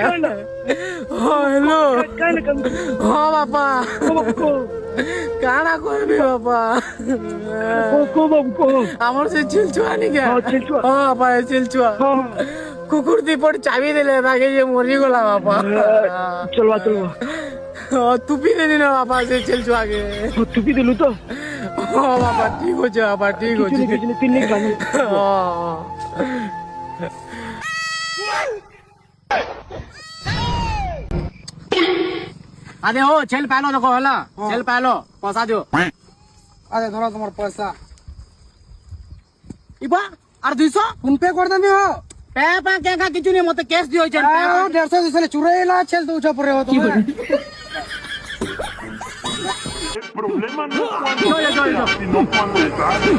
Hello হ্যাঁ বাপা কাଣା কইবি বাপা আমার সে চিলচুয়া নি কে হ্যাঁ বাপা চিলচুয়া কুকুর দি পড় চাবি দিলে তাকে যে মরি গলা বাপা চলবা চলবা তুপি দেনি না বাপা সে চিলচুয়াকে টুপি দিলু তো হ্যাঁ বাপা ঠিক আছে বাপা ঠিক আছে তিন নিক বানি আরে ও ছেল পাইলো দেখো হলা ছেল পাইলো পয়সা দিও আরে ধরো তোমার পয়সা ইবা আর 200 ফোন পে করে দেবি হো পে পা কে কা কিছু নেই মতে ক্যাশ দিও ছেল 150 দিছিলে চুরাইলা ছেল তো উঠা পড়ে হো তুমি El problema no es cuando Yo, yo, yo, yo. sino cuando es tarde.